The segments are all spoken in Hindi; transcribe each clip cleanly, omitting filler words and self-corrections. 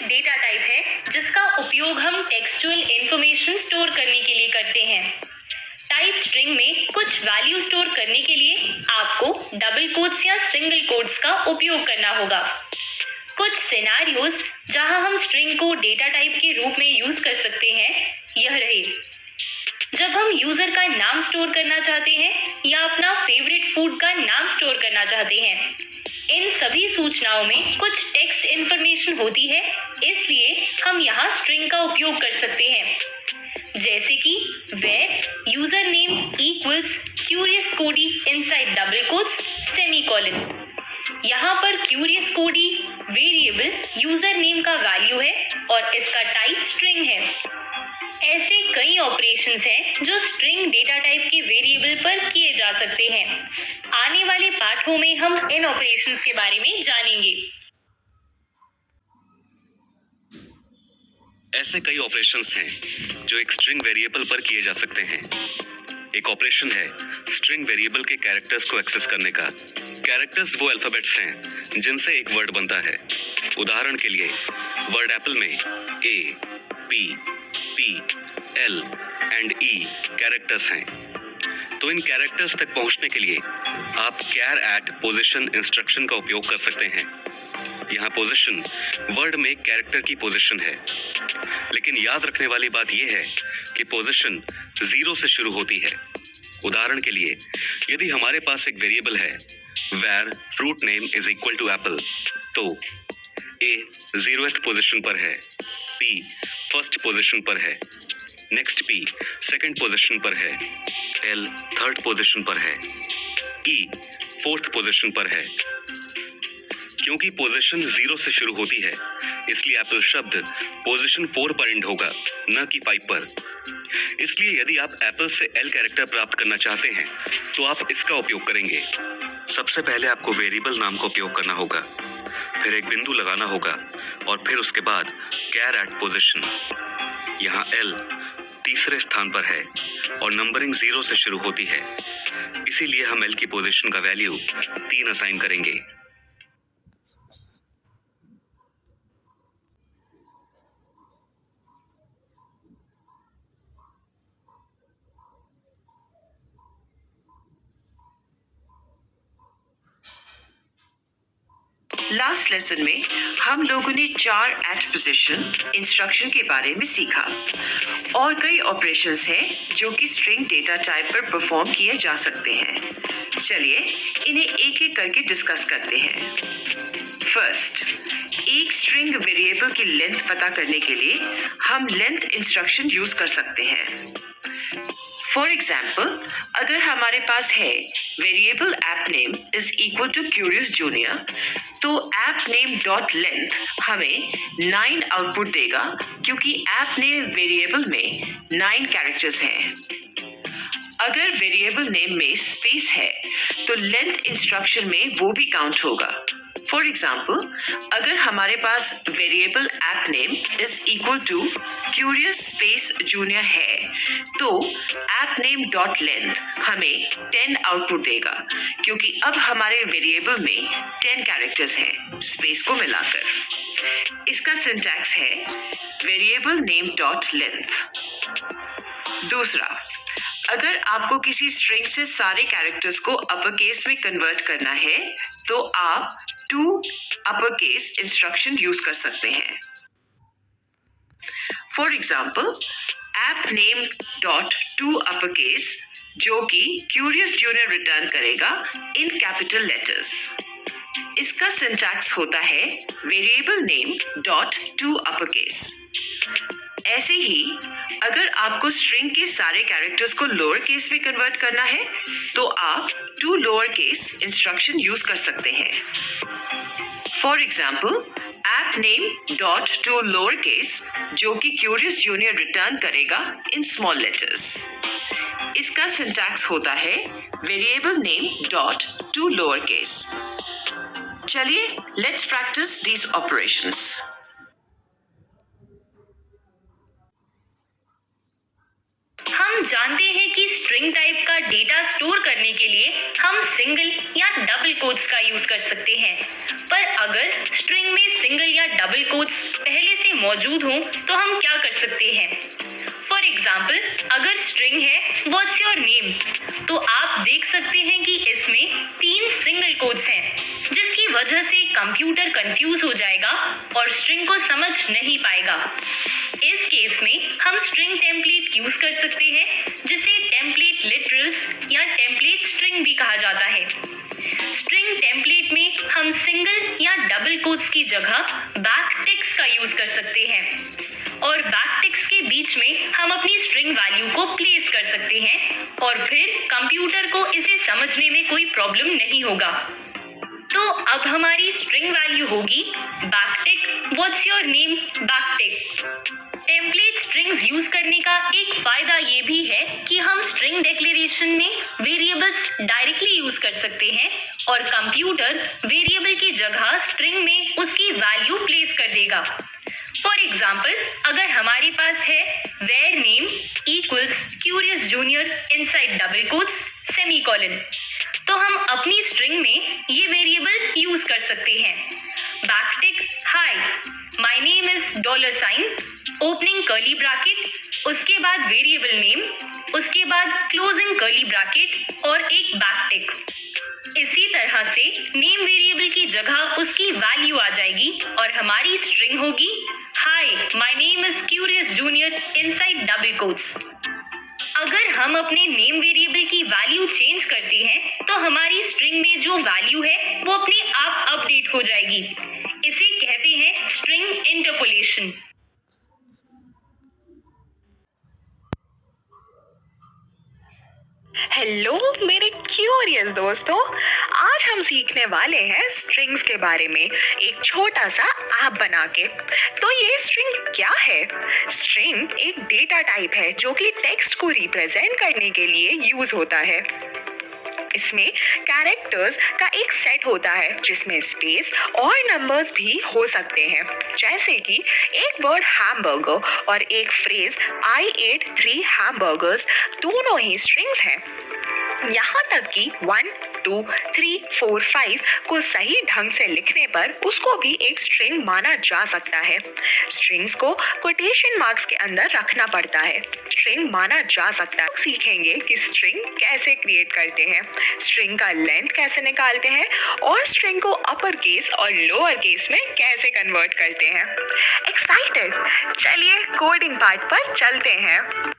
डेटा टाइप है जिसका उपयोग हम टेक्सचुअल इंफॉर्मेशन स्टोर करने के लिए करते हैं। टाइप स्ट्रिंग में कुछ वैल्यू स्टोर करने के लिए आपको डबल कोट्स या सिंगल कोट्स का उपयोग करना होगा। कुछ सिनेरियोज जहां हम स्ट्रिंग को डेटा टाइप के रूप में यूज कर सकते हैं यह रहे। जब हम यूजर का नाम स्टोर करना चाहते हैं या अपना फेवरेट फूड का नाम स्टोर करना चाहते हैं, इन सभी सूचनाओं में कुछ टेक्स्ट इंफॉर्मेशन होती है, इसलिए हम यहाँ स्ट्रिंग का उपयोग कर सकते हैं। जैसे कि where user name equals curious कोडी इनसाइड डबल कोट्स सेमीकोलन। यहाँ पर क्यूरियस कोडी वेरिएबल यूजर नेम का वैल्यू है और इसका टाइप स्ट्रिंग है। ऐसे कई ऑपरेशंस हैं जो स्ट्रिंग डेटा टाइप के वेरिएबल पर किए जा सकते हैं। आने वाले पाठों में हम इन ऑपरेशंस के बारे में जानेंगे। ऐसे कई ऑपरेशंस हैं जो एक स्ट्रिंग वेरिएबल पर किए जा सकते हैं। एक ऑपरेशन है स्ट्रिंग वेरिएबल के कैरेक्टर्स को एक्सेस करने का। कैरेक्टर्स वो अल्फाबेट्स हैं जिनसे एक वर्ड बनता है। उदाहरण के लिए वर्ड एप्पल में A, P, P, L and E characters हैं। तो इन कैरेक्टर्स तक पहुंचने के लिए आप कैर एट पोजीशन इंस्ट्रक्शन का उपयोग कर सकते हैं। यहाँ पोजीशन वर्ड में कैरेक्टर की पोजीशन है, लेकिन याद रखने वाली बात यह है कि पोजीशन 0 से शुरू होती है। उदाहरण के लिए यदि हमारे पास एक वेरिएबल है where fruit name is equal to apple, तो A 0th पोजीशन पर है, P फर्स्ट पोजीशन पर है, नेक्स्ट P सेकंड पोजीशन पर है, L थर्ड पोजीशन पर है, E फोर्थ पोजीशन पर है। क्योंकि पोजीशन 0 से शुरू होती है, इसलिए एप्पल शब्द पोजीशन 4 पर एंड होगा, न कि 5 पर। इसलिए यदि आप एप्पल से L कैरेक्टर प्राप्त करना चाहते हैं तो आप इसका उपयोग करेंगे। सबसे पहले आपको वेरिएबल नाम का उपयोग करना होगा, फिर एक बिंदु लगाना होगा और फिर उसके बाद कैर एट पोजीशन। यहाँ L तीसरे स्थान पर है और नंबरिंग 0 से शुरू होती है, इसीलिए हम L की पोजीशन का वैल्यू 3 असाइन करेंगे। लास्ट लेसन में हम लोगों ने 4 एट पोजीशन इंस्ट्रक्शन के बारे में सीखा और कई ऑपरेशंस हैं जो कि स्ट्रिंग डेटा टाइप पर परफॉर्म किए जा सकते हैं। चलिए इन्हें एक एक करके डिस्कस करते हैं। फर्स्ट, एक स्ट्रिंग वेरिएबल की लेंथ पता करने के लिए हम लेंथ इंस्ट्रक्शन यूज कर सकते हैं। फॉर एग्जाम्पल, अगर हमारे पास है variable app name is equal to curious junior, तो ऐप नेम डॉट लेंथ हमें 9 आउटपुट देगा, क्योंकि ऐप नेम वेरिएबल में 9 कैरेक्टर्स हैं। अगर वेरिएबल नेम में स्पेस है तो लेंथ इंस्ट्रक्शन में वो भी काउंट होगा। फॉर एग्जाम्पल, अगर हमारे पास variable app name is equal to curious space junior है, तो ऐप नेम डॉट लेंथ हमें 10 आउटपुट देगा, क्योंकि अब हमारे वेरिएबल में 10 कैरेक्टर्स हैं स्पेस को मिलाकर। इसका सिंटैक्स है वेरिएबल नेम डॉट लेंथ। दूसरा, अगर आपको किसी स्ट्रिंग से सारे कैरेक्टर्स को अपर केस में कन्वर्ट करना है तो आप to upper case instruction use कर सकते हैं। For example, app name dot to upper case जो कि क्यूरियस जूनियर रिटर्न करेगा इन कैपिटल लेटर्स। इसका सिंटैक्स होता है variable name dot to upper case. ऐसे ही अगर आपको स्ट्रिंग के सारे कैरेक्टर्स को लोअर केस में कन्वर्ट करना है तो आप to lower case instruction use कर सकते हैं। For example, app name dot to lower case जो कि क्यूरियस जूनियर रिटर्न करेगा इन स्मॉल लेटर्स। इसका सिंटैक्स होता है variable name dot to lower case. चलिए लेट्स प्रैक्टिस दीज ऑपरेशंस। हम जानते हैं कि स्ट्रिंग टाइप का डेटा स्टोर करने के लिए हम सिंगल या डबल कोट्स का यूज कर सकते हैं, पर अगर स्ट्रिंग में सिंगल या डबल कोट्स पहले से मौजूद हों तो हम क्या कर सकते हैं? फॉर एग्जाम्पल, अगर स्ट्रिंग है व्हाट्स योर नेम, तो आप देख सकते हैं कि इसमें 3 सिंगल कोट्स हैं, जिसकी वजह से कंप्यूटर कंफ्यूज हो जाएगा और स्ट्रिंग को समझ नहीं पाएगा। इस केस में हम स्ट्रिंग टेम्पलेट यूज कर सकते हैं, जिसे टेम्पलेट लिटरल्स या टेम्पलेट स्ट्रिंग भी कहा जाता है। स्ट्रिंग टेम्पलेट में हम सिंगल या डबल कोट्स की जगह बैकटिक्स का यूज कर सकते हैं और बैकटिक्स के बीच में हम अपनी स्ट्रिंग वैल्यू को प्लेस कर सकते हैं और फिर कंप्यूटर को इसे समझने में कोई प्रॉब्लम नहीं होगा। तो अब हमारी स्ट्रिंग वैल्यू होगी backtick what's your name backtick. Template strings use करने का एक फायदा ये भी है कि हम स्ट्रिंग डिक्लेरेशन में वेरिएबल्स डायरेक्टली यूज कर सकते हैं और कंप्यूटर वेरिएबल की जगह स्ट्रिंग में उसकी वैल्यू प्लेस कर देगा। फॉर एग्जाम्पल, अगर हमारे पास है where name equals curious junior inside double quotes semicolon, तो हम अपनी स्ट्रिंग में ये वेरिएबल यूज कर सकते हैं। Backtick hi my name is $, opening curly bracket, उसके बाद वेरिएबल नेम, उसके बाद क्लोजिंग कर्ली ब्रैकेट और एक बैकटिक। इसी तरह से नेम वेरिएबल की जगह उसकी वैल्यू आ जाएगी और हमारी स्ट्रिंग होगी hi my name is curious junior inside double quotes. अगर हम अपने नेम वेरिएबल की वैल्यू चेंज करते हैं तो हमारी स्ट्रिंग में जो वैल्यू है वो अपने आप अपडेट हो जाएगी। इसे कहते हैं स्ट्रिंग इंटरपोलेशन। हेलो मेरे क्यूरियस दोस्तों, आज हम सीखने वाले हैं स्ट्रिंग्स के बारे में एक छोटा सा ऐप बना के। तो ये स्ट्रिंग क्या है? स्ट्रिंग एक डेटा टाइप है जो कि टेक्स्ट को रिप्रेजेंट करने के लिए यूज होता है। इसमें कैरेक्टर्स का एक सेट होता है जिसमें स्पेस और नंबर्स भी हो सकते हैं, जैसे कि एक वर्ड हैमबर्गर और एक फ्रेज I ate 3 हैमबर्गर्स दोनों ही स्ट्रिंग्स हैं। यहाँ तक कि 1, 2, 3, 4, 5 को सही ढंग से लिखने पर उसको भी एक स्ट्रिंग माना जा सकता है। स्ट्रिंग्स को कोटेशन मार्क्स के अंदर रखना पड़ता है, स्ट्रिंग माना जा सकता है। सीखेंगे कि स्ट्रिंग कैसे क्रिएट करते हैं, स्ट्रिंग का लेंथ कैसे निकालते हैं और स्ट्रिंग को अपर केस और लोअर केस में कैसे कन्वर्ट करते हैं। एक्साइटेड? चलिए कोडिंग पार्ट पर चलते हैं।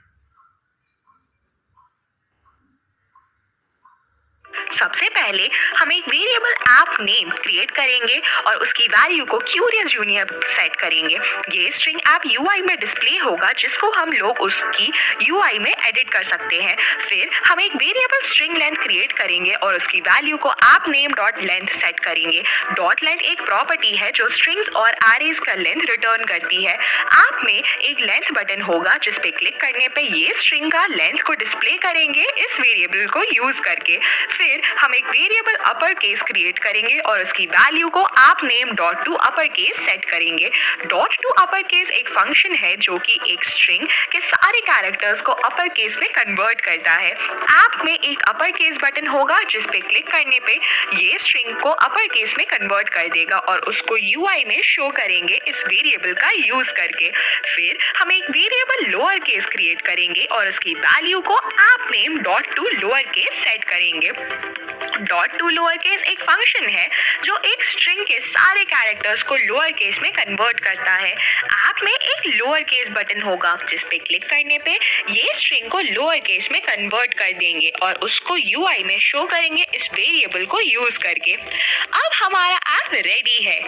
सबसे पहले हम एक वेरिएबल ऐप नेम क्रिएट करेंगे और उसकी वैल्यू को क्यूरियस जूनियर सेट करेंगे। ये स्ट्रिंग ऐप UI में डिस्प्ले होगा, जिसको हम लोग उसकी UI में एडिट कर सकते हैं। फिर हम एक वेरिएबल स्ट्रिंग लेंथ क्रिएट करेंगे और उसकी वैल्यू को app name dot length set करेंगे। डॉट लेंथ एक प्रॉपर्टी है जो स्ट्रिंग्स और एरेज का लेंथ रिटर्न करती है। ऐप में एक लेंथ बटन होगा जिस पे क्लिक करने पे ये स्ट्रिंग का लेंथ को डिस्प्ले करेंगे इस वेरिएबल को यूज करके। फिर हम एक वेरिएबल अपर केस क्रिएट करेंगे और उसकी वैल्यू को app name dot to upper case set करेंगे। डॉट टू अपर केस एक फंक्शन है जो कि एक स्ट्रिंग के सारे कैरेक्टर्स को अपर केस में कन्वर्ट करता है। ऐप में एक अपर केस बटन होगा जिस पे क्लिक करने पे ये स्ट्रिंग को अपर केस में कन्वर्ट कर देगा और उसको UI में शो करेंगे इस वेरिएबल का यूज करके। फिर हम एक वेरिएबल लोअर केस क्रिएट करेंगे और उसकी वैल्यू को app name dot to lower case set करेंगे। डॉट टू लोअर केस एक फंक्शन है जो एक स्ट्रिंग के सारे कैरेक्टर्स को लोअर केस में कन्वर्ट करता है। ऐप में एक लोअर केस बटन होगा जिस पे क्लिक करने पे ये स्ट्रिंग को लोअर केस में कन्वर्ट कर देंगे और उसको UI में शो करेंगे इस वेरिएबल को यूज करके। अब हमारा ऐप रेडी है।